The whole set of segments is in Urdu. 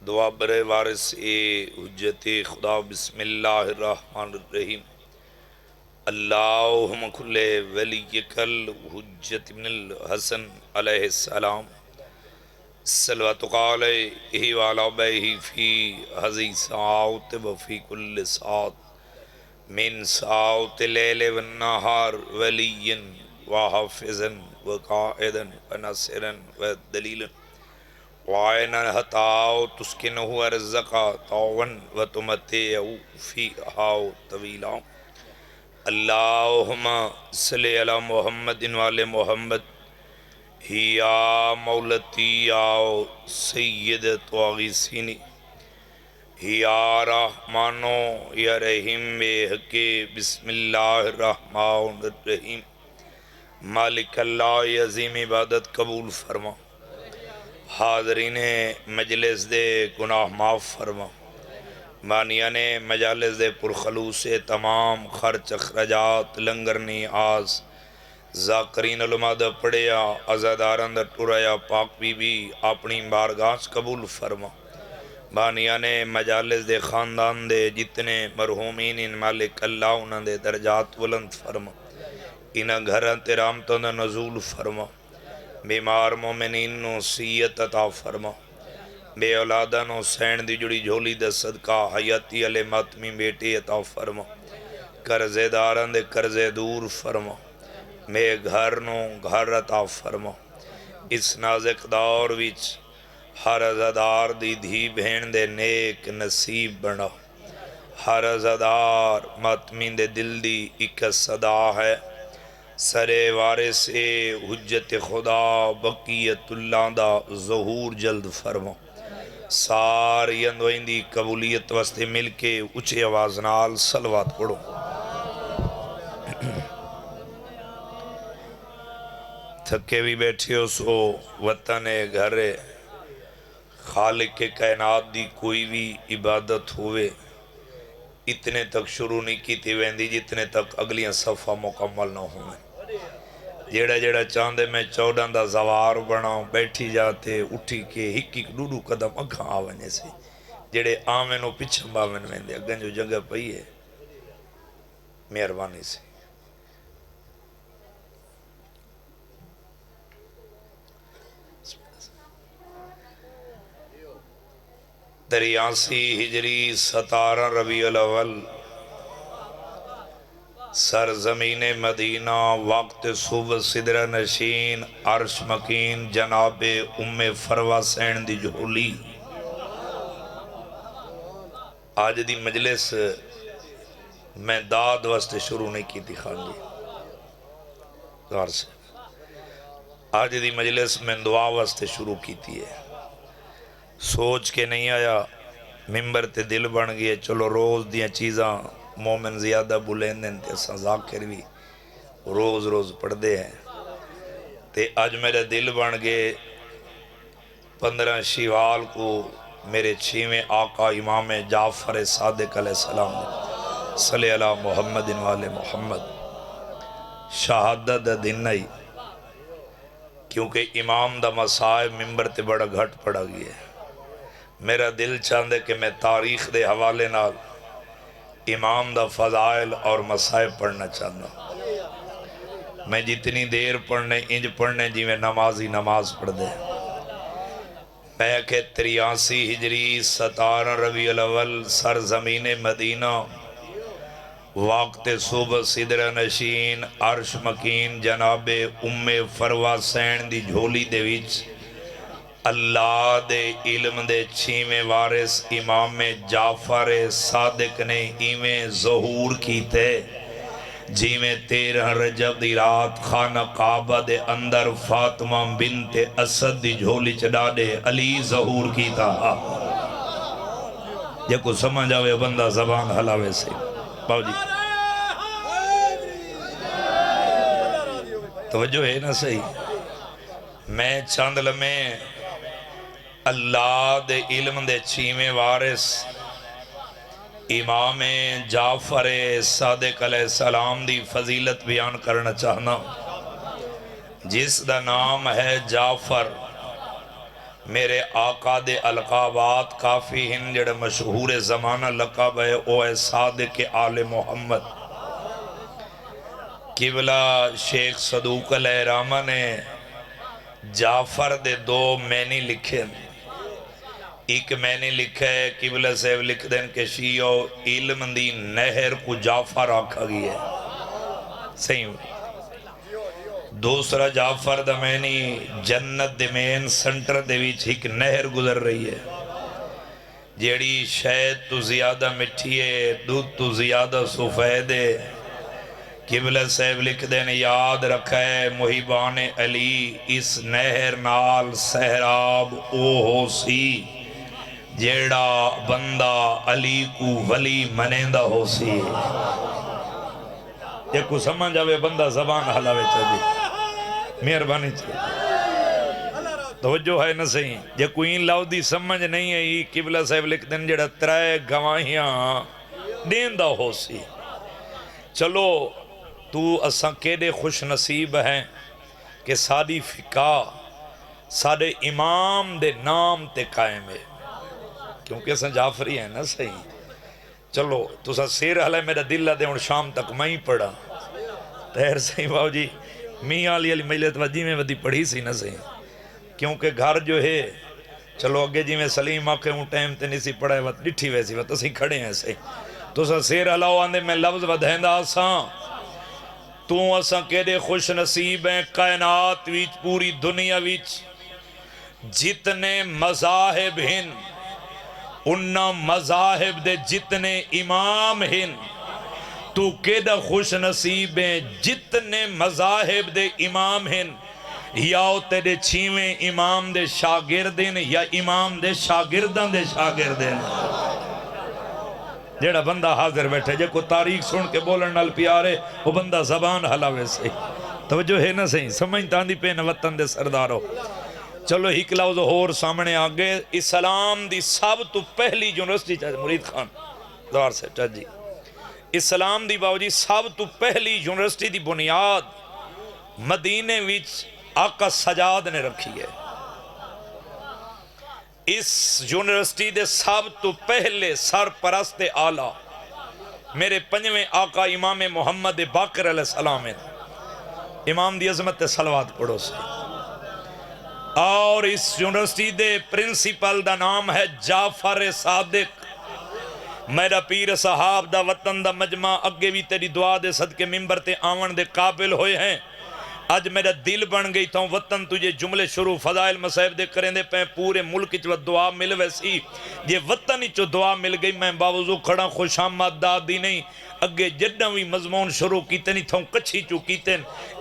دعا برے وارث حجت خدا بسم اللہ الرحمن الرحیم اللہم کل ولیک الحجت ابن الحسن علیہ السلام صلوات علیہ وعلی بیہ فی حضی ساعت وفی کل ساعت من ساعت لیل والنہار ولی وحافظا وقائدا وناصرا ودلیلا وعینا حتاو تسکنہو ارزقا طاون وتمتعو فیہا طویلا اللہم صلی علی محمد وعلی محمد یا مولتی یا سیدت واغیسینی یا رحمانو یا رحیم بے حقی بسم اللہ الرحمن الرحیم مالک اللہ عظیم عبادت قبول فرما حاضرین مجلس دے گناہ معاف فرما مانیان مجالس دے پرخلوص تمام خرچ اخراجات لنگرنی آز ذاکرین علماء دا پڑیا ازاداران دا ٹوریا پاک بی بی اپنی بارگاہ قبول فرما بانیان مجالس دے خاندان دے جتنے مرحومین ان مالک اللہ انہاں دے درجات بلند فرما انہاں گھران تیرامتوں دا نزول فرما بیمار مومنین نو سیت عطا فرما بے اولادان نو سین دی جڑی جھولی دا صدقہ حیاتی علی ماتمی بیٹی عطا فرما قرضے داران دے قرضے دور فرما بے گھر نو گھر عطا فرما اس نازک دور وچ ہر عزادار دی دھی بہن دے نیک نصیب بنا ہر عزادار ماتمین دے دل دی ایک صدا ہے سرے وارث حجت خدا بقیت اللہ دا ظہور جلد فرما ساری اندوائن دی قبولیت واسطے مل کے اچھے آواز نال صلوات پڑھو تھکے بھی بیٹھے ہو سو وطن گھر خالق کے کائنات دی کوئی بھی عبادت ہوئے اتنے تک شروع نہیں کی تھی ویندی جتنے تک اگلیاں صفحہ مکمل نہ ہوئے جیڑا جیڑا چاندے میں 14 دا زوار بناؤں بیٹھی جاتے اٹھی کے ہک ڈوڈو قدم اگھاں آونے سے جیڑے آمنوں پچھم باون ویندے اگن جو جگہ پئی ہے مہربانی سے دریاسی ہجری 17 ربیع الاول سرزمین مدینہ وقت صبح صدر نشین عرش مکین جناب ام فروہ سین دی جھولی آج دی مجلس میں داد واسطے شروع نہیں کی تھی خان جی غار سے آج دی مجلس میں دعا واسطے شروع کی تھی ہے سوچ کے نہیں آیا ممبر تے دل بن گئے چلو روز دیاں چیزاں مومن زیادہ بلیندن تے اساں ذاکر بھی روز روز پڑھ دے ہیں تے آج میرے دل بن گئے 15 شیوال کو میرے 6ویں آقا امام جعفر صادق علیہ السلام صلی اللہ محمد والے محمد شہادت دن نہیں کیونکہ امام دا مسائب ممبر تے بڑا گھٹ پڑا گیا ہے میرا دل چاندے کہ میں تاریخ دے حوالے نال امام دا فضائل اور مسائب پڑھنا چاہتا ہوں میں جتنی دیر پڑھنے انج پڑھنے جی میں نمازی نماز پڑھ دے میں کہ 83 ہجری 17 ربیع الاول سرزمین مدینہ وقت صبح صدر نشین عرش مکین جناب ام فروہ سین دی جھولی دے وچ اللہ دے علم دے 6ویں وارث امام جعفر صادق نے ایویں ظہور کیتے جی میں 13 رجب دی رات خانہ کعبہ دے اندر فاطمہ بنت اسد دی جھولی چڑھا دے علی ظہور کیتا یہ کو سمجھ آوے بندہ زبان حلاوے سے باو جی توجہ ہے نا صحیح میں چاند لمحے اللہ دے علم دے 6ویں وارث امام جعفر صادق علیہ السلام دی فضیلت بیان کرنا چاہنا جس دا نام ہے جعفر میرے آقا دے القابات کافی ہیں، جڑا مشہور زمانہ لقب ہے او ہے صادق آل محمد۔ قبلہ شیخ صدوق علیہ رحمہ نے جعفر دے دو معنی لکھے، ایک معنی لکھا ہے قبلہ صاحب لکھ دیں کہ شیعہ علم دی نہر کو جعفر آکھا گیا ہے، صحیح ہو۔ دوسرا جعفر دا معنی جنت دے مین سنٹر دے ویچ ایک نہر گزر رہی ہے، جیڑی شہد تو زیادہ مٹھی ہے، دودھ تو زیادہ سفید ہے۔ قبلہ صاحب لکھ دیں یاد رکھا ہے محبان علی اس نہر نال سہراب او ہو سی جیڑا بندہ علی کو ولی منیندہ ہو سی۔ یہ کو سمجھ آوے بندہ زبان حلاوے چاہیے، مہربانی چاہیے، توجہ ہے نہ صحیح۔ یہ کوئی ان لاؤدی سمجھ نہیں ہے، یہ قبلہ صاحب لکھ دیں جیڑا ترائے گواہیاں دیندہ ہو سی۔ چلو تو اساں کیڑے خوش نصیب ہیں کہ ساری فقہ سارے امام دے نام تے قائم ہے، کیونکہ اساں جعفری ہیں نا صحیح۔ چلو تو سا سیر حلے میرا دل دے ان شام تک میں ہی پڑھا تیر صحیح باؤ جی میاں علی مجلت وجی میں ودی پڑھی سی نا صحیح، کیونکہ گھر جو ہے چلو اگے جی میں سلیم آکے ہوں ٹائم تے نہیں سی پڑھا ہے وقت ڈٹھی ویسی وقت اسی کھڑے ہیں صحیح۔ تو سا سیر حلاو آندے میں لفظ ودھیندہ آساں تو اساں کیڑے خوش نصیب ہیں کائنات ویچ پوری دنیا ویچ جتنے مذاہب ہیں انہاں مذاہب دے جتنے امام ہیں تو کیڑا خوش نصیب ہیں جتنے مذاہب دے امام ہیں یاو تیرے چھیویں امام دے شاگردیں یا امام دے شاگردان دے شاگردیں۔ جیڑا بندہ حاضر بیٹھے جے کو تاریخ سن کے بولن نال پیارے وہ بندہ زبان حلاوے سے توجہ ہے نا صحیح، سمجھتا دی پہ وطن دے سردارو۔ چلو ایک لفظ اور سامنے آگے، اسلام دی سب تو پہلی یونیورسٹی چاہتے مرید خان دوار سے چاہتے جی، اسلام دی باوجی سب تو پہلی یونیورسٹی دی بنیاد مدینے ویچ آقا سجاد نے رکھی ہے۔ اس یونیورسٹی دے سب تو پہلے سرپرست آلہ میرے پنجویں آقا امام محمد باقر علیہ السلام ہے، امام دی عظمت صلوات پڑھو سے۔ اور اس یونیورسٹی دے پرنسپل دا نام ہے جعفر صادق۔ میرا پیر صاحب دا وطن دا مجمع اگے بھی تیری دعا دے صدقے ممبر تے آون دے قابل ہوئے ہیں۔ آج میرا دل بن گئی تھا وطن تجھے جملے شروع فضائل مصائب دے کریں دے پہ پورے ملک چو دعا مل ویسی یہ وطن چو دعا مل گئی میں باوضو کھڑا خوش آمد دادی نہیں اگے جڈاں بھی مضمون شروع کیتے نہیں تھا کچھی چو کیتے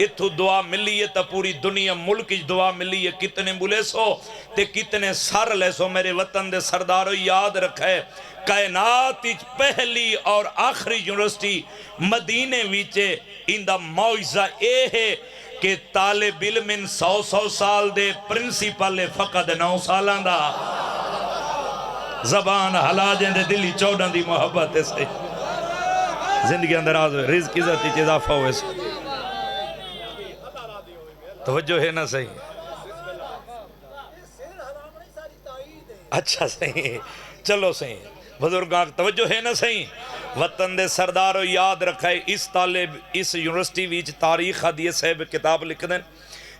اتھو دعا ملی ہے تا پوری دنیا ملک چ دعا ملی ہے کتنے بولے سو تے کتنے سر لے سو میرے وطن دے سردارو یاد رکھے کائنات پہلی اور آخری یونیورسٹی مدینے ویچے اندہ معجزہ اے ہے کہ طالب علم 100 سال دے پرنسپل فقط 9 سالان دا زبان حلا جن دے دلی 14 دی محبت سے زندگی اندر آز ہوئے رزق عزت چیز اضافہ ہوئے سے توجہ ہے نا صحیح اچھا صحیح چلو صحیح بزرگاں توجہ ہے نا صحیح وطن دے سردارو یاد رکھائے اس طالب اس یونیورسٹی ویچ تاریخ حدیث صاحب کتاب لکھ دیں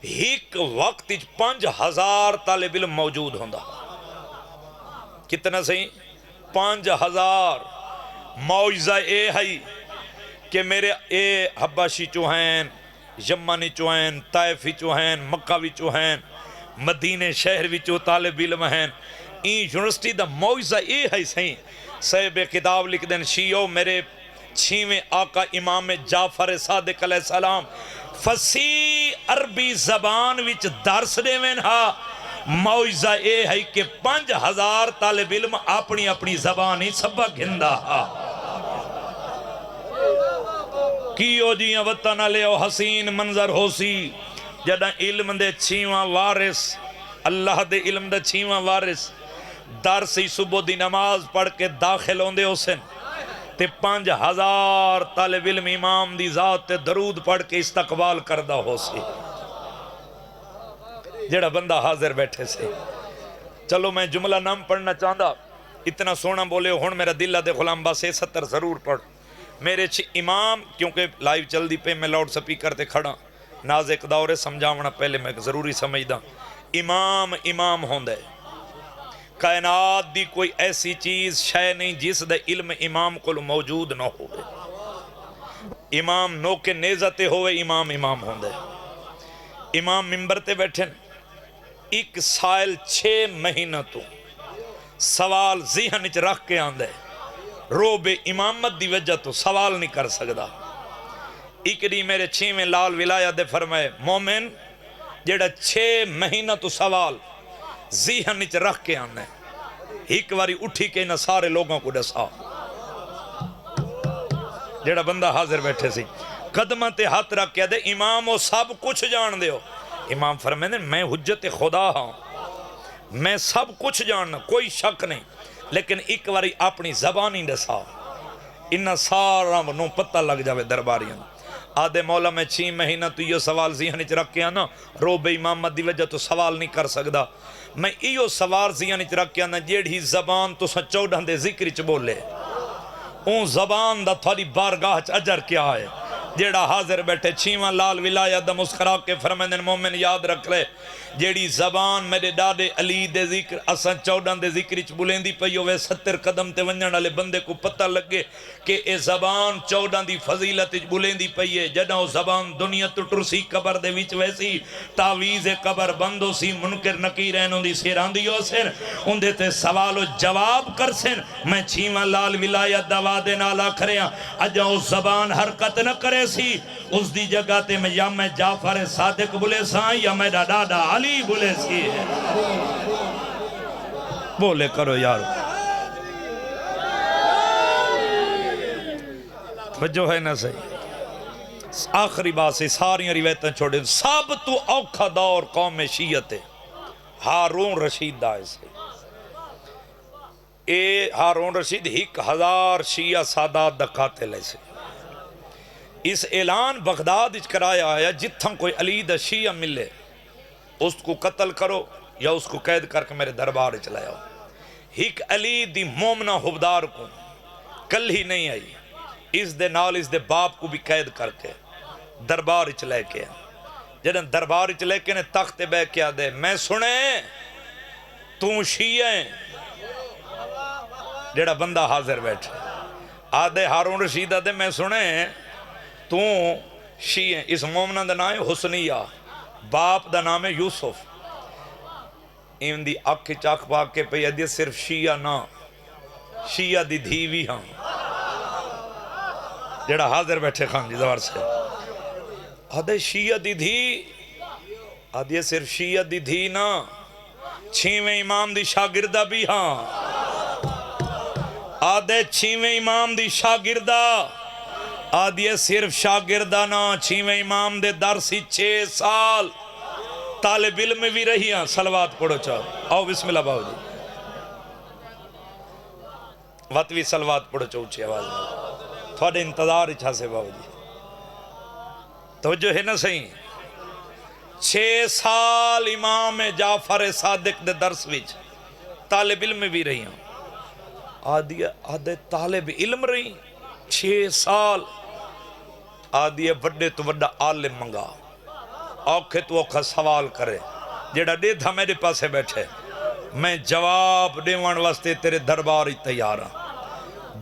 ایک وقت 5000 طالب علم موجود ہوندہ کتنا صحیح 5000 معجزہ اے ہے کہ میرے اے حباشی چوہین یمنی چوہین طائفی چوہین مکہ چوہین مدینہ شہر وچو طالب علم ہیں این یونیورسٹی دا معجزہ اے ہے صحیح صاحب کتاب لکھ دیں شیعو میرے چھیویں آقا امام جعفر صادق علیہ السلام فصیح عربی زبان وچ درس دے میں ہاں معجزہ اے ہے کہ 5000 طالب علم اپنی اپنی زبانی سبق ہندہ ہاں کیو جیاں وطن علیہ حسین منظر ہو سی جدہ علم دے چھیواں وارث اللہ دے علم دے چھیواں وارث درسی صبح دی نماز پڑھ کے داخل ہوندے حسین تے 5000 طالب علم امام دی ذات تے درود پڑھ کے استقبال کردہ ہو سی جڑا بندہ حاضر بیٹھے سے چلو میں جملہ نام پڑھنا چاہتا، اتنا سونا بولے ہون میرا دل دے غلام بس 70 ضرور پڑھ میرے امام، کیونکہ لائیو چل دی پہ میں لاؤڈ سپیکر تے کھڑا ناز ایک دورے سمجھاونا پہلے میں ضروری سمجھدا امام ہوندے کائنات دی کوئی ایسی چیز شے نہیں جس دے علم امام کو موجود نہ ہوئے امام نو کے نیزتے ہوئے امام ہوندے امام ممبر تے بیٹھن ایک سائل 6 مہینہ تو سوال ذہن وچ رکھ کے آندے روب امامت دی وجہ تو سوال نہیں کر سکدا ایک دی میرے 6ویں لال ولایہ دے فرمائے مومن جیڑا 6 مہینہ تو سوال ذہن وچ رکھ کے آندے ایک واری اٹھی کے انہاں سارے لوگوں کو دسا جیڑا بندہ حاضر بیٹھے سی قدمہ تے ہاتھ رکھ کے دے امام وہ سب کچھ جان دے ہو امام فرمائے میں حجت خدا ہاں میں سب کچھ جاننا کوئی شک نہیں لیکن ایک واری اپنی زبانی دسا انہا سارا نو پتہ لگ جاوے درباریاں آدھے مولا میں 6 مہینہ تو یہ سوال ذہن وچ رکھ کے آنا روب امامت دی وجہ تو سوال نہیں کر سکدا میں ایو سوال ذہن وچ رکھ کے آنا جیڑی زبان تو 14 دے ذکر چ بولے اون زبان دا تھوڑی بارگاہ چ اجر کیا ہے جیڑا حاضر بیٹھے 6واں لال ولایہ دا مسکرا کے فرمائے مومن یاد رکھ لے جیڑی زبان میرے ڈاڈے علی دے ذکر اساں 14 دے ذکر چ بولیندی پئی ہوے 70 قدم تے ونجن والے بندے کو پتہ لگے کہ اے زبان 14 دی فضیلت وچ بولیندی پئی ہے جدوں زبان دنیا تو ٹرسی قبر دے وچ ویسی تعویذ قبر بندو سی منکر نکیر انہاں دی سیراندی ہو سن اون دے تے سوال و جواب کر سن میں 6واں لال ولایہ دوا دے نال آکھریاں اج او زبان حرکت نہ کرے سی اس دی جگہ تے میں یا میں جعفر صادق بولے ساں یا میں ڈاڈا علی بولے سی بولے کرو یارو وجہ ہے نا صحیح آخری بات سے ساری روایتیں چھوڑے سب تو اوکھا دور قوم شیعت ہارون رشید دائے سے اے ہارون رشید 1000 شیعہ سادات دکھاتے لے سے اس اعلان بغداد اچ کرایا آیا جتھاں کوئی علی دا شیعہ ملے اس کو قتل کرو یا اس کو قید کر کے میرے دربار اچ لے آؤ ہک علی دی مومنہ حبدار کو کل ہی نہیں آئی اس دے نال اس دے باپ کو بھی قید کر کے دربار اچ لے کے جنہاں دربار اچ لے کے نے تخت بے کیا دے میں سنے تو شیعہ ہیں جڑا بندہ حاضر بیٹھے آدھے ہارون رشید آدھے میں سنے تو شیعہ اس مومنہ دا نام ہے حسنیہ باپ دا نام ہے یوسف ان دی اکھ چاک پاک کے پہ یہ صرف شیعہ نا شیعہ دی دھیوی ہاں جڑا حاضر بیٹھے خان جی دوار سے آدھے شیعہ دی دھی آدھے صرف شیعہ دی دھی نا 6ویں امام دی شاگردہ بھی ہاں آدھے 6ویں امام دی شاگردہ آدھے صرف شاگردہ نا 6ویں امام دے درسی 6 سال طالب علم میں بھی رہی ہیں صلوات پڑھو چاہو آؤ بسم اللہ باؤ جی وطوی صلوات پڑھو چاہو اچھی آواز میں تھوڑے انتظار اچھا سے باؤ جی توجہ ہے نا صحیح 6 سال امام جعفر صادق دے درس وچ طالب علم میں بھی رہی ہیں آدھے طالب علم رہی 6 سال آدھے وڈے تو وڈا عالم منگا اوکھے تو اوکھا سوال کرے جیڑا دے تھا میرے پاسے بیٹھے میں جواب دیوان واسطے تیرے دربار ہی تیار ہاں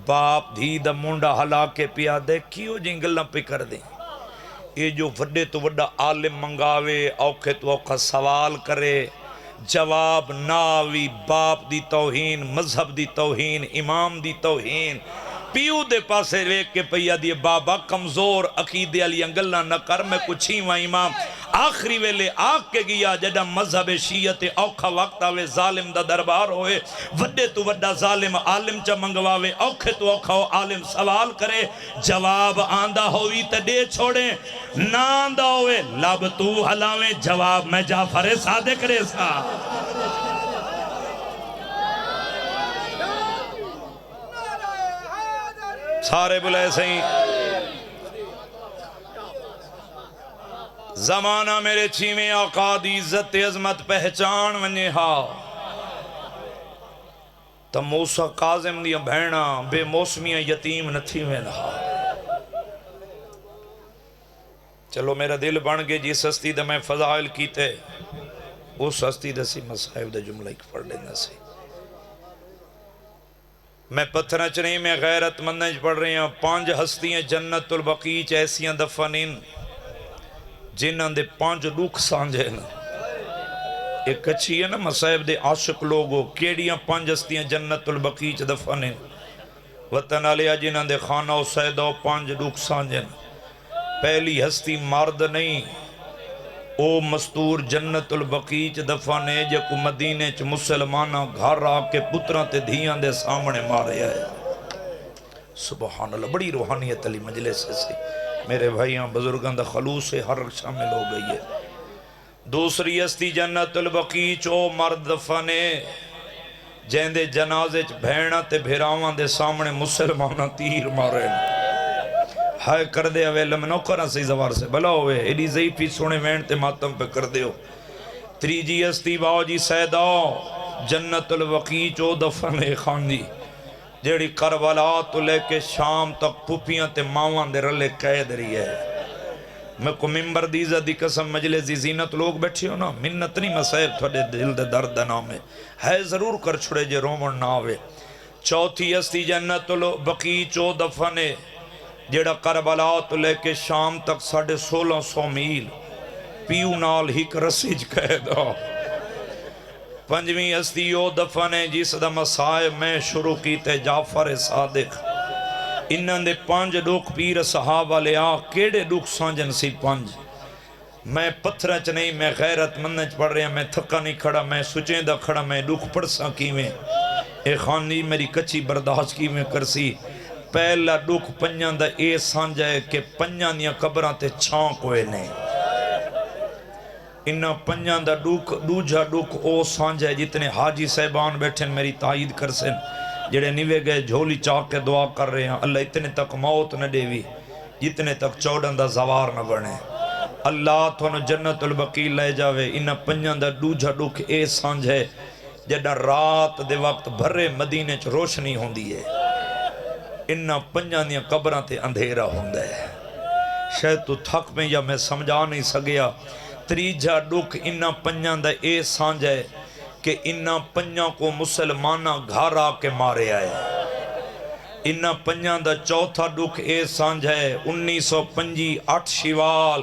باپ دھی دا مونڈا ہلا کے پیا دے کیوں جنگلہ پہ کر دیں یہ جو وڈے تو وڈا عالم منگاوے اوکھے تو اوکھا سوال کرے جواب ناوی باپ دی توہین مذہب دی توہین امام دی توہین پیو دے پاسے ریک کے پیا دیے بابا کمزور عقیدے علی انگلہ نہ کر میں کچھ ہی وہاں امام آخری ویلے آگ کے گیا جڑا مذہب شیعت اوکھا وقت آوے ظالم دا دربار ہوئے وڈے تو وڈا ظالم عالم چا منگواوے اوکھے تو اوکھا عالم سوال کرے جواب آندہ ہوئی تے دے چھوڑیں نہ آندہ ہوئے لب تو حلاویں جواب میں جعفر صادق ریسا سارے بلائے سہیں زمانہ میرے 6ویں آقا دی عزت عظمت پہچان ونجے ہاں تو موسیٰ کاظم دیا بہنہ بے موسمیاں یتیم نہ تھی میں نہا۔ چلو میرا دل بن گئے جس ہستی دا میں فضائل کیتے اس ہستی دا سی مصائب دا جملہ ایک پڑھ لینا سی۔ میں پتھر چنئی میں غیرت مندج پڑھ رہی ہیں 5 ہستیاں جنت البقیع ایسیاں دفنین جنہاں دے 5 دکھ سانجھے نا۔ ایک اچھی ہے نا مصائب دے عاشق لوگو کیڑیاں 5 ہستیاں جنت البقیع دفنین وطن علیہ جنہاں دے خانہ و سیدہ 5 دکھ سانجھے نا۔ پہلی ہستی مرد نہیں او مستور جنت البقیع دفنے جکو مدینے چ مسلمانہ گھر آکے پتران تے دھیاں دے سامنے مارے آئے۔ سبحان اللہ، بڑی روحانیت علی مجلس سے میرے بھائیاں بزرگاں دا خلوص سے ہر شامل ہو گئی ہے۔ دوسری ہستی جنت البقیع او مرد دفنے جیندے جنازے چ بھیڑاں تے بھیراواں دے سامنے مسلمانہ تیر مارے ہائے کر دے اوے لمنو کرا سی زوار سے بلا ہوئے ایڈی ضعیفی سونے وین تے ماتم پہ کر دے ہو۔ تریجی ہستی باو جی سیدہ جنت البقیع او دفن خان جی جیڑی کربلا تو لے کے شام تک پھپیاں تے ماواں دے رلے قید رہی ہے۔ میں کو ممبر دیزہ دی قسم مجلس دی زینت لوگ بیٹھے ہو نا منت نہیں مسائب تھوڑے دل دے درد نام ہے ضرور کر چھڑے جے رومن نہ آوے۔ چوتھی ہستی جنت البقیع او دفن جیڑا کربلا تو لے کے شام تک 1650 میل پیو نال ہک رسیج قید ہو۔ پنجویں ہستی او دفن ہے جس دا مسائب میں شروع کیتے جعفر صادق انہاں دے 5 دکھ پیر صحابہ لیا کیڑے دکھ سانجن سی 5 میں پتھر چ نہیں میں غیرت مندج پڑھ رہا میں تھکا نہیں کھڑا میں سچیں دا کھڑا میں دکھ پڑھ سا کی میں اے خانی میری کچھی برداشت کی میں کرسی۔ پہلا دکھ پنجاں دا اے سانجا ہے کہ پنجاں دیاں قبراں تے چھاں کوئے نہیں۔ انہاں پنجاں دا دکھ دوجہ دکھ او سانجا ہے جتنے حاجی صاحبان بیٹھیں میری تائید کر سن جڑے نیوے گئے جھولی چاک کے دعا کر رہے ہیں اللہ اتنے تک موت نہ دیوی جتنے تک چوڑن دا زوار نہ بنے اللہ تھونو جنت البقیع لے جاوے۔ انہاں پنجاں دا دوجہ دکھ اے سانجا ہے جڑا رات دے وقت بھرے مدینے چ روشنی ہوندی ہے انہاں پنجاں دیاں قبراں تے اندھیرا ہوندہ ہے۔ شاید تو تھک میں یا میں سمجھا نہیں سگیا۔ تریجہ دکھ انہاں پنجاں دا اے سانجا ہے کہ انہاں پنجاں کو مسلمانہ گھر آ کے مارے آئے۔ انہاں پنجاں دا چوتھا دکھ اے سانجا ہے 1958 شوال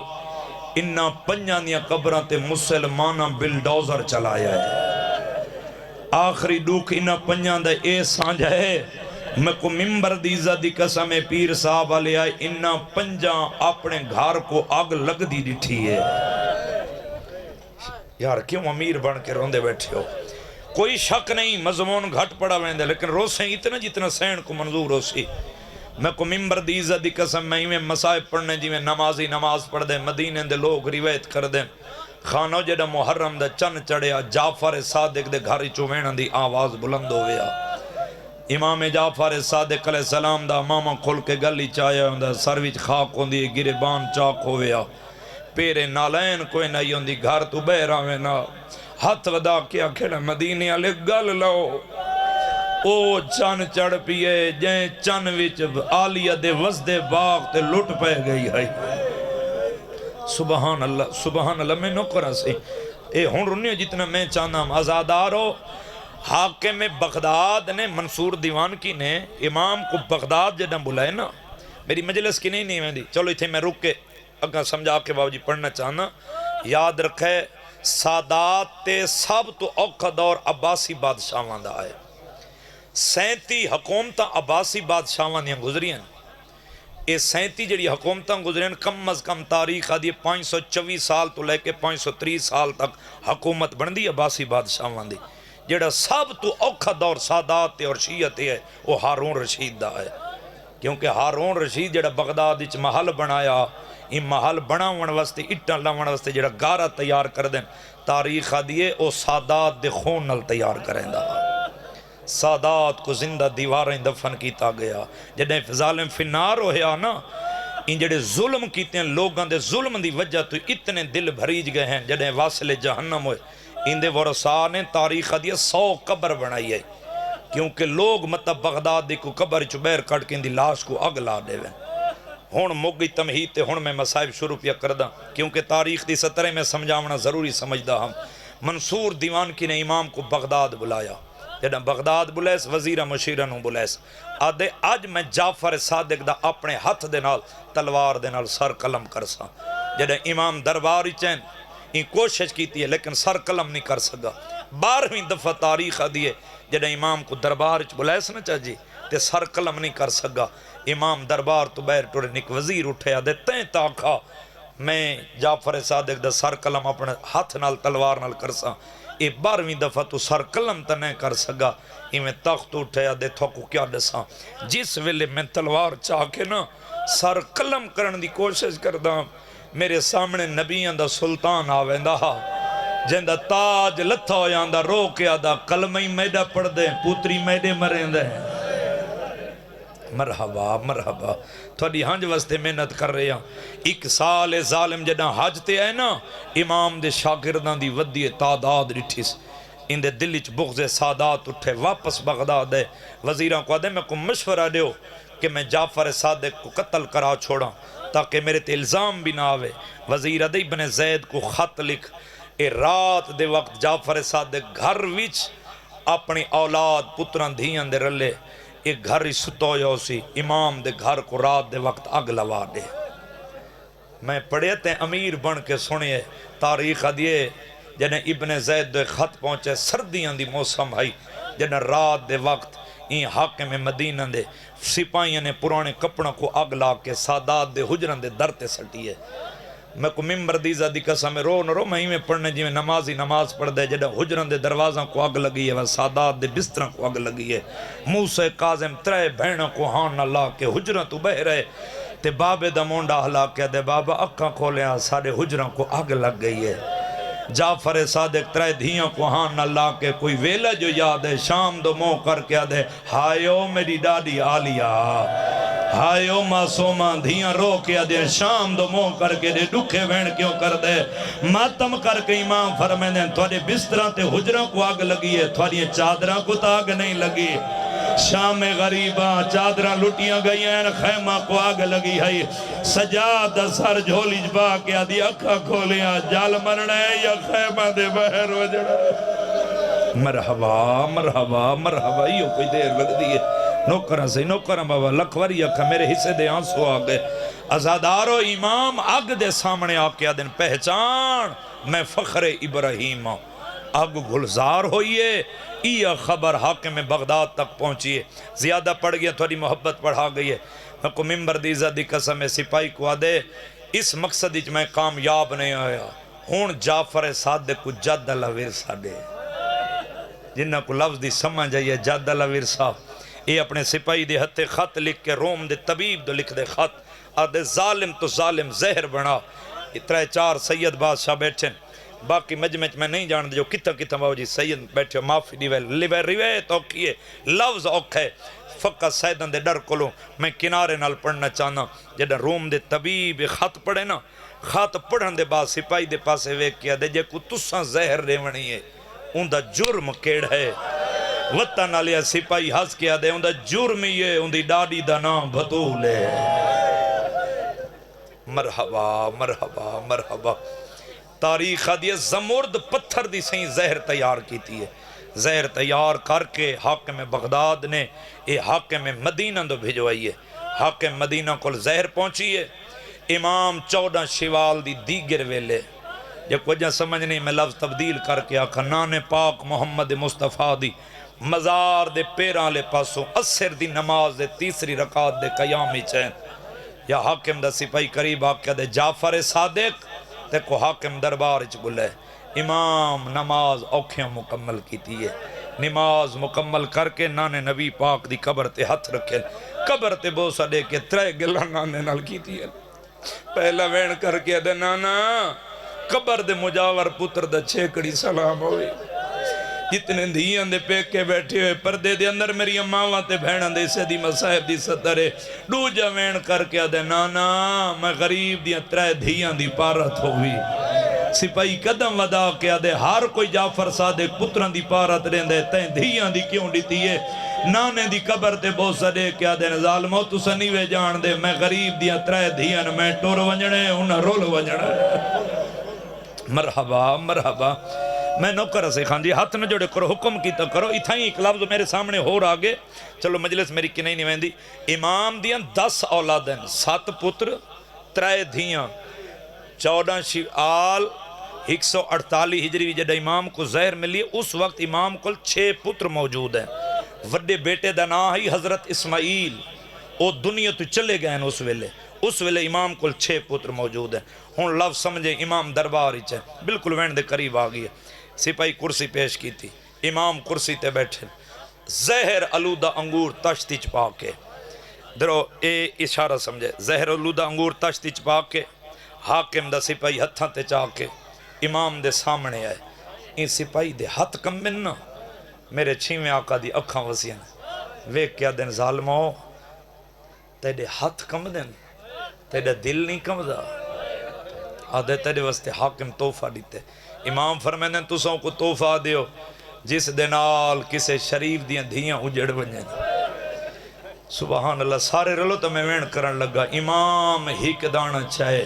انہاں پنجاں دیاں قبراں تے مسلمانہ بلڈوزر چلایا ہے۔ آخری دکھ انہاں پنجاں دا اے سانجا ہے میں کو ممبر دیزہ دی قسم پیر صاحب علیہ انہاں پنجاں اپنے گھر کو آگ لگ دی ڈٹھی ہے۔ یار کیوں امیر بن کے روندے بیٹھے ہو؟ کوئی شک نہیں مضمون گھٹ پڑا ویندے لیکن روسیں اتنا جتنا سین کو منظور ہو سی۔ میں کو ممبر دیزہ دی قسم میں ہی مسائب پڑھنے جی میں نمازی نماز پڑھ دیں مدینے دے لوگ روایت کر دیں خانو جڑا محرم دا چن چڑھیا جعفر صادق دے گھری چوینہ دی آواز بلند ہویا۔ امام جعفر صادق علیہ السلام دا ماما کھل کے گلی چایا ہوندا سرویچ خاک ہوندی گریبان چاک ہویا پیرے نالین کوئی نہیں ہوندی گھر تو بہر آوے نا ہاتھ ودا کیا کھڑا مدینے والے گل لو او چن چڑھ پیے جیں چن وچ آلیہ دے وزدے باغ تے لٹ پہ گئی ہے۔ سبحان اللہ میں نکرہ سے اے ہون رنی جتنا میں چاہنا ہم آزادارو حاکم بغداد نے منصور دیوان کی نے امام کو بغداد جدہ بلائے نا میری مجلس کی نہیں میں دی چلو اتھے میں رک کے اگر سمجھا کے بابا جی پڑھنا چاہنا یاد رکھے سادات تے سب تو اوکھا دور عباسی بادشاہوان دا آئے 37 حکومتاں عباسی بادشاہوان دیاں گزری ہیں اے 37 جڑی حکومتاں گزری ہیں کم از کم تاریخ آدھی 524 سال تو لے کے 530 سال تک حکومت بن دی عباسی بادشاہوان دی جڑا سب تو اوکھا دور سادات اور شیعت ہے وہ ہارون رشید دا ہے کیونکہ ہارون رشید جڑا بغداد وچ محل بنایا این محل بناون واسطے اٹاں لاون واسطے جڑا گارا تیار کر دیں تاریخ دیے او سادات دے خون نال تیار کریں دا سادات کو زندہ دیواریں دفن کیتا گیا جڑے ظالم فنار ہویا نا ان جڑے ظلم کیتے ہیں لوگاں دے ظلم دی وجہ تو اتنے دل بھریج گئے ہیں جڑے واصل جہنم ہوئے ان دے ورثاء نے تاریخ دی 100 قبر بنائی ہے کیونکہ لوگ مطلب بغداد دی کو قبر چبیر کٹ کے دی لاش کو اگ لا دے ویں ہون مگی تمہید تے ہون میں مسائب شروع پیا کردہ کیونکہ تاریخ دی سطرے میں سمجھاونا ضروری سمجھدا ہم منصور دیوان کی نے امام کو بغداد بلایا جڑا بغداد بلیس وزیرہ مشیرہ نو بلیس آدھے آج میں جعفر صادق دا اپنے ہاتھ دے نال تلوار دے نال سر قلم کرسا جڑا امام درباری چین ان کوشش کیتی ہے لیکن سر قلم نہیں کر سکا 12ویں دفعہ تاریخ دیئے جڑا امام کو دربار چ بلیس نہ چاہجی تے سر قلم نہیں کر سکا امام دربار تو بیر ٹوڑے نک وزیر اٹھے آدھے تین تاکھا میں جعفر صادق دا سر قلم اپنے ہاتھ نال تلوار نال کرسا اے 12ویں دفعہ تو سر قلم تا نہیں کر سکا میں تخت اٹھے آدھے تھوکو کیا دسا جس ویلے میں تلوار چاہ کے نا سر قلم کرن دی کوشش کردہ میرے سامنے نبیان دا سلطان آویندہ جندہ تاج لتھا ہو جاندہ رو کے آدھا کلمہی میڈا پڑھ دیں پوتری میڈے مرین دیں مرحبا مرحبا تھوڑی ہنج وستے محنت کر رہے ہیں 1 سال ظالم جدہ حج تے آئے نا امام دے شاگردان دی ودی تعداد رٹھیس ان دے دلچ بغض سادات اٹھے واپس بغداد ہے وزیران کو آدھے میں کو مشورہ دیو کہ میں جعفر صادق کو قتل کرا چھوڑا تاکہ میرے تے الزام بھی نہ آوے وزیر ادھے ابن زید کو خط لکھ اے رات دے وقت جعفر صادق گھر وچ اپنی اولاد پتران دھیان دے رلے ایک گھر ہی ستو جو سی امام دے گھر کو رات دے وقت اگ لوا دے میں پڑھے تے امیر بن کے سنیے تاریخ دیئے جنہیں ابن زید دے خط پہنچے سردیاں دی موسم ہے جنہیں رات دے وقت این حاکم مدینہ دے سپاہیاں نے پرانے کپڑوں کو اگ لا کے سادات دے حجران دے درتے سٹیے میں کو ممبر دیزہ دی قسم میں رو نہ رو میں پڑھنے جی میں نمازی نماز پڑھ دے جڑا حجران دے دروازوں کو اگ لگی ہے وہ سادات دے بستروں کو اگ لگی ہے موسیٰ کاظم 3 بہنوں کو ہاں نہ لا کے حجران تو بہ رہے تے بابے دا مونڈا ہلا کے دے بابا اکھاں کھولے آ سارے حجران کو اگ لگ گئی ہے جعفر صادق 3 دھیاں کو ہاں نہ لا کے کوئی ویلہ جو یاد ہے شام دو مو کر کے دے ہائیو میری ڈاڈی آلیا ہائیو معصومہ دھیاں رو کے دے شام دو مو کر کے دے ڈکھے بین کیوں کر دے ماتم کر کے امام فرمائے دیں تھوڑے بستران تے حجران کو آگ لگی ہے تھوڑی چادران کو تا آگ نہیں لگی شام غریباں چادران لٹیاں گئی ہیں خیمہ کو آگ لگی ہے سجاد سر جھولی جبا کے آدھی اکھا کھولیا جال مرنے یا خیمہ دے بہر وجڑا مرحبا مرحبا مرحبا یہ کوئی دیر لگ دیئے نوکران سے نوکران بابا لکھوری اکھا میرے حصے دے آنسو آگئے ازادارو امام اگ دے سامنے آکے آدھن پہچان میں فخر ابراہیم اگ گلزار ہوئیے یہ خبر حاکم بغداد تک پہنچیے زیادہ پڑھ گیا تھوڑی محبت پڑھا گئی ہے میں کو ممبر دیزہ دی قسم سپاہی کو آدھے اس مقصد اچ میں کامیاب نہیں آیا ہون جعفر صادق کو جد اللہ ورثہ دے جنہ کو لفظ دی سمجھ جائیے جد اللہ ورثہ یہ اپنے سپاہی دے ہتھے خط لکھ کے روم دے طبیب دے لکھ دے خط آدھے ظالم تو ظالم زہر بنا 3-4 سید بادشاہ بیٹھیں باقی مجمع میں نہیں جان دے جو کتا باو جی سید بیٹھے ہو معافی دیوے روایت اوکھیے لفظ اوکھے فقط سیدن دے ڈر کولوں میں کنارے نال پڑھنا چاہنا جڑا روم دے طبیب خط پڑھے نا خط پڑھن دے بعد سپاہی دے پاسے ویک کیا دے جے کو تساں زہر ریونی ہے ان دا جرم کیڑ ہے وطن علیہ سپاہی ہس کیا دے ان دا جرم یہ ان دی ڈاڈی دا نام بطول ہے مرحبا مرحبا مرحبا تاریخ دیئے زمرد پتھر دی سہیں زہر تیار کیتی ہے زہر تیار کر کے حاکم بغداد نے اے حاکم مدینہ دو بھیجوائی ہے حاکم مدینہ کو زہر پہنچی ہے امام 14 شوال دی دیگر ویلے جب وجہ سمجھ نہیں میں لفظ تبدیل کر کے آکھا نان پاک محمد مصطفیٰ دی مزار دے پیران لے پاسوں اثر دی نماز دے تیسری رکعت دے قیامی چین یا حاکم دا سپاہی قریب آکھا دے جعفر صادق تے کو حاکم دربار اچ بلے امام نماز اوکھیاں مکمل کیتی ہے نماز مکمل کر کے نانے نبی پاک دی قبر تے ہتھ رکھے قبر تے بوسا دے کے 3 گلہ نانے نال کیتی ہے پہلا وین کر کے دے نانا قبر دے مجاور پتر دا چھیکڑی سلام ہوئی جتنے دھیان دے پیکے بیٹھے ہوئے پردے دے اندر میری اماں تے بہنان دے سے دی مسائب دی سترے ڈوجہ وین کر کے دے نانا میں غریب دیاں 3 دھیان دی پارت ہوئی سپاہی قدم ودا کے آدھے ہر کوئی جعفر صادق پتران دی پارت رہندے تین دھیان دی کیوں دیتی ہے نانے دی قبر تے بوسا دے کے آدھے ظالمو تو سنیوے جان دے میں غریب دیا ترائے دھیان میں ٹور ونجنے انہا رول ونجنے مرحبا مرحبا میں نوکر سے خان جی ہاتھ نہ جوڑے کرو حکم کی تو کرو اتھائیں ایک لفظ میرے سامنے ہو رہا آگے چلو مجلس میری کی نہیں ویندی امام دیاں 10 اولادیں 7 پتر 3 دھیاں 14 شیعال 148 ہجری جدہ امام کو زہر ملی اس وقت امام کو 6 پتر موجود ہیں وڈے بیٹے دا نام ہی حضرت اسماعیل او دنیا تو چلے گئے ہیں اس ویلے امام کو 6 پتر موجود ہیں ہون لفظ سمجھے امام دربار ہی چاہے بالکل وین دے قریب آگئی ہے سپاہی کرسی پیش کی تھی امام کرسی تے بیٹھے زہر علودہ انگور تشتی چپا کے درو اے اشارہ سمجھے زہر علودہ انگور تشتی چپا کے حاکم دا سپاہی ہتھاں تے چاہ کے امام دے سامنے آئے ان سپاہی دے ہتھ کم مننا میرے چھیویں آقا دی اکھاں وسیعن ویک کیا دن ظالمو تیرے ہتھ کم دن تیرے دل نہیں کم دا آدھے تیرے واسطے حاکم توفہ دیتے امام فرمائیں تو سو کو توفہ دیو جس دنال کسے شریف دیاں دھیاں اجڑ بنجیں سبحان اللہ سارے رلو تو میں وین کرن لگا امام ہک دانا چاہے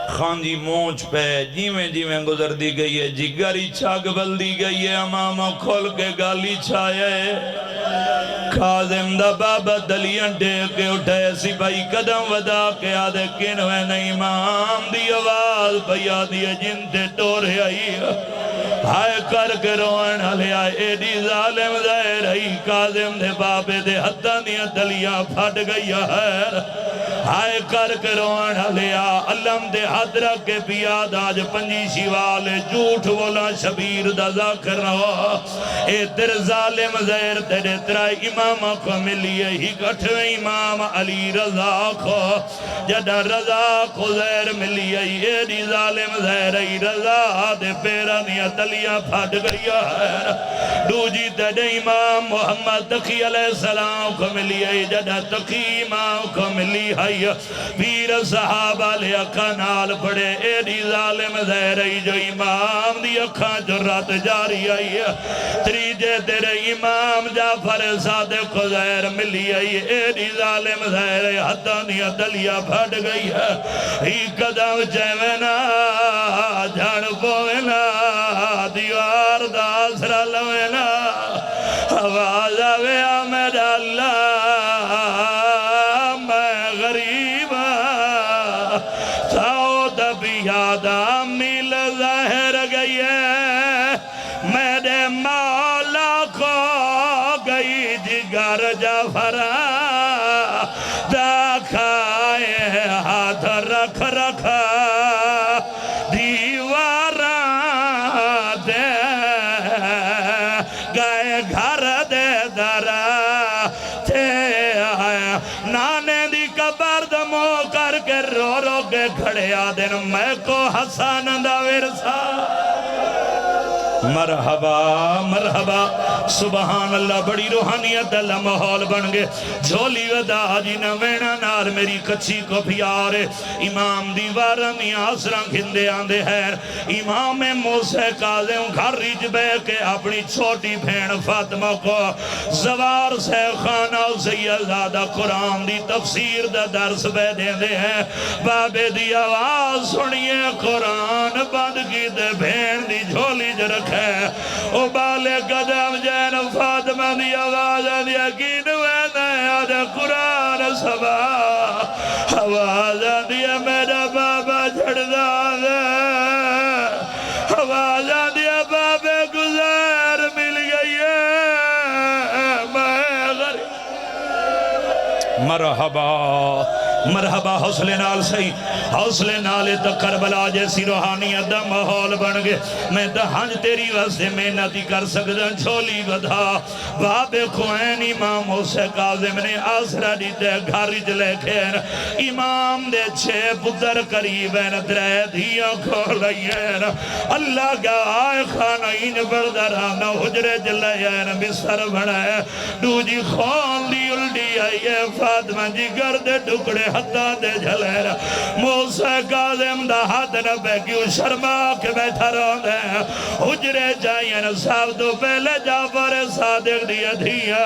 خانجی مونچ پہ جیویں گزر دی گئی ہے جگری چھاگ بل دی گئی ہے امامہ کھول کے گالی چھائے خازم دا بابا دلیاں ٹیک کے اٹھائے سپاہی قدم ودا کے آدھے کنوے نہیں امام دی آواز پیا دی جن تے ٹورے آئی ہائے کر کے روئن ہلے آئے ایڈی ظالم ظاہر آئی خازم دے بابے دے حدہ دیا دلیاں پھٹ گئی ہے ہائے کر کے روئن ہلے آئے علم دے حد رکھ کے پیاد آج پنجی شیوالے جھوٹ بولا شبیر دا ذاکر رہا اے تر ظالم ظاہر تیرے ترائی امام کو ملیے ہی کٹھویں امام علی رضا کو جدہ رضا کو ظاہر ملیے اے دی ظالم ظاہر ای رضا دے پیرانیاں تلیاں پھٹ گیا ہے دو جی تیرے امام محمد تقی علیہ السلام کو ملیے جدہ تقی امام کو ملی ہے پیر صحابہ لے اکھا نال پڑے اے دی ظالم ظاہر ای جو امام دی اکھا جرات جاری آئی تریجے تیرے امام جعفر صادق کو ظاہر ملی آئی اے دی ظالم ظاہر حدہ دیا دلیا پھٹ گئی ہے ہی قدم چیونا جھڑ پوینا دیوار دا آسرا لوینا آواز آویا میرا اللہ میں غریب ساؤ دبیادہ میل ظاہر گئی ہے میرے مولا کو گئی جگر جعفرہ دکھائے ہاتھ رکھ رکھا دیوارہ دے گئے گھر دے درہ تے نانے دی قبر دمو کر کے رو رو کے کھڑے آدن میں کو حسان دا ورسا مرحبا مرحبا سبحان اللہ بڑی روحانیت اللہ محول بن گئے جھولی ودا جی نوینا نار میری کچھی کو پیارے امام دیوارنی آسران کھندے آندے ہیں امام موسیٰ کاظم گھر ریج بے کے اپنی چھوٹی بھین فاطمہ کو زوار سے خانہ سیدزادہ قرآن دی تفسیر دا درس بے دیں دے ہیں بابے دی آواز سنیے قرآن بند کی دے بھین دی جھولی جو رکھے او بالے قدم جین فاطمہ دی آواز دی یقین ویدہ یاد قرآن سبا آواز دی میرا بابا جھڑ دے آواز دی بابے گزار مل گئی ہے میں غریب مرحبا مرحبا حوصلے نال سہی حوصلے نالے تو کربلا جیسی روحانیت دا ماحول بن گئے میں تو ہنج تیری واسطے محنتی کر سکتا جھولی بدھا باب خوین امام موسیٰ کاظم نے آسرہ دیتے گھاری جلے کھین امام دے 6 پتر قریب ہیں درہ دھیاں کھول ہیں اللہ کا آئے خانین بردرانہ حجرے جلے ہیں بسر بڑھائے دو جی خون دی الڈی آئی ہے فاطمہ جی گرد ٹکڑے ہتھاں دے جھلے موسیٰ کاظم دا ہاتھ نہ بے کیوں شرما کے بیٹھا رہا ہے حجرے جائیں صاحب تو پہلے جعفر صادق دیا دھیا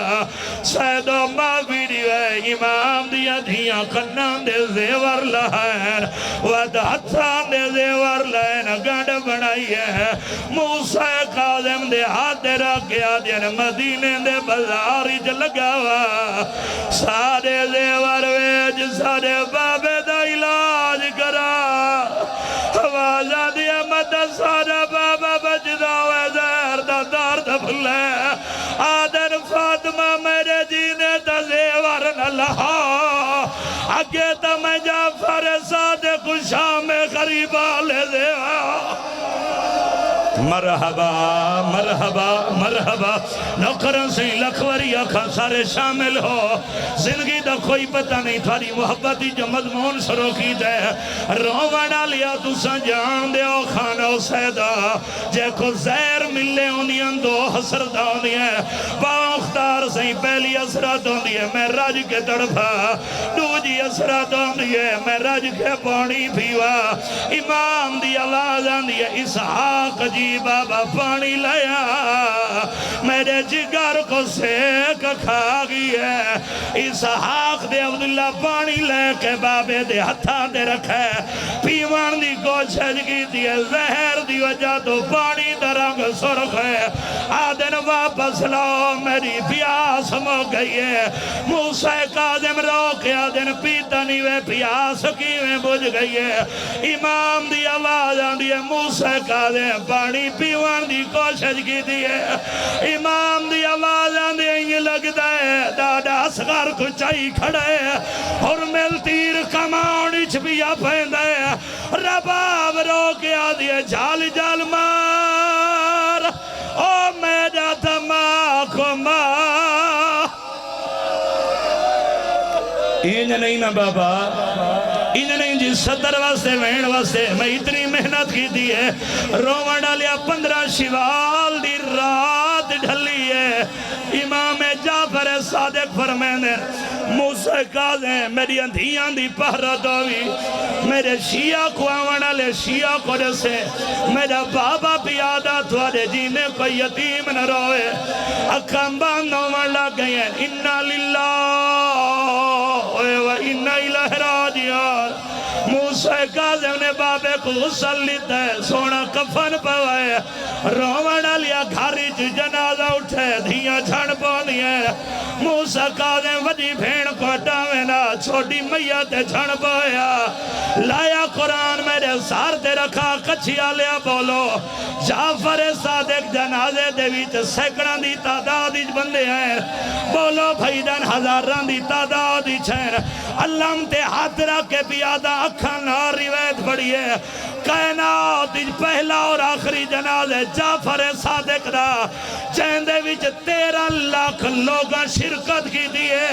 سید و معافی دیوے امام دیا دھیا کنان دے زیور لہن ود ہتھان دے زیور لہن گنڈ بنائی ہے موسیٰ کاظم دے ہاتھ دے رکھیا دین مدینے دے بزاری جلگاوا سارے زیور ویج سارے بابے دا علاج کرا آوازہ دیا مدد سارا بابا بجدا ہوئے زہر دا دار دفلے آدن فاطمہ میرے جینے تا زیور نہ لہا آگے تا میں جعفر صادق شام غریبہ لے زیور مرحبا مرحبا مرحبا نوکرن سے لکھوری آکھاں سارے شامل ہو زندگی دا کوئی پتہ نہیں تھاری محبتی جو مضمون شروع کی جائے روانہ لیا تو سنجان دے او خانہ سیدہ جے کو زہر ملے ہونیاں دو حسردہ ہونیاں باختار سے پہلی اثرات ہوندی ہے میں راج کے تڑپا دوجی اثرات ہوندی ہے میں راج کے پانی بھیوا امام دی آواز آندی ہے اسحاق جی بابا پانی لیا میرے جگر کو سیک کھا گئی ہے اسحاق دے عبداللہ پانی لے کے بابے دے ہتھاں دے رکھے پیوان دی کوشش کی دیئے زہر دی وجہ تو پانی درنگ سرخ ہے آدن واپس لاؤ میری پیاس مو گئی ہے موسیٰ کاظم رو کے آدن پیتا نیوے پیاس کیویں بجھ گئی ہے امام دی آواز آندی ہے موسیٰ کاظم پانی پیوان دی کوشش کی دیئے امام دی آواز آندی ہے یہ لگتا ہے دادا اسغار کو چاہی کھڑے اور مل تیر کماؤنی چھپیا پہندے رباب رو کے آدھی ہے جال جال مار او میڈا تما کو مار یہ نہیں نا بابا انہیں نہیں جی 70 واسطے وین واسطے میں اتنی محنت کی دی ہے رومن ڈالیا 15 شوال دی رات ڈھلی ہے امام جعفر صادق فرمینے موسیٰ کاظم میری اندھیاں دی پہرت ہوئی میرے شیعہ کو آونا لے شیعہ کو رسے میرا بابا پیادہ توارے جینے کوئی یتیم نہ روئے اکھام باندھوں مرلا گئی ہیں انہا للہ و انہا الہ راجعون موسیٰ کاظم نے بابے کو غسل لیتا ہے سونا کفن پوائے رومنہ لیا گھاری جو جنازہ اٹھے دھیاں جھڑ پونی ہے موسیٰ کاظم وجی بھین کو ہٹاوینا چھوٹی میت جھڑ پویا لایا قرآن میرے سار دے رکھا کچھیا لیا بولو جعفر صادق جنازے دے ویچ سیکڑان دی تعدادی بندے ہیں بولو بھائی جان ہزاران دی تعدادی چھین اللہ تے حاضرہ کے پیادہ اکھان اور روایت پڑھی ہے کائنات پہلا اور آخری جنازے جعفر صادق دا چیندے وچ 13 لاکھ لوگاں شرکت کی دیئے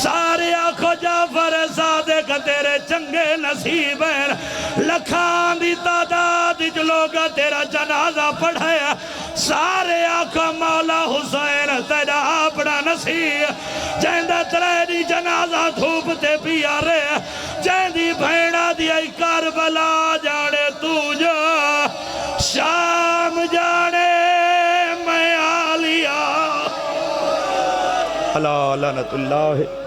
سارے آنکھو جعفر صادق تیرے چنگے نصیب ہیں لکھان دی تعداد جو لوگاں تیرا جنازہ پڑھے سارے آنکھو مولا حسین تیرا اپنا نصیب جیندہ تریدی جنازہ دھوپتے پیارے جیندی بھیڑا دیا کربلا جانے تجھا شام جانے میں آلیا اللہ لعنت اللہ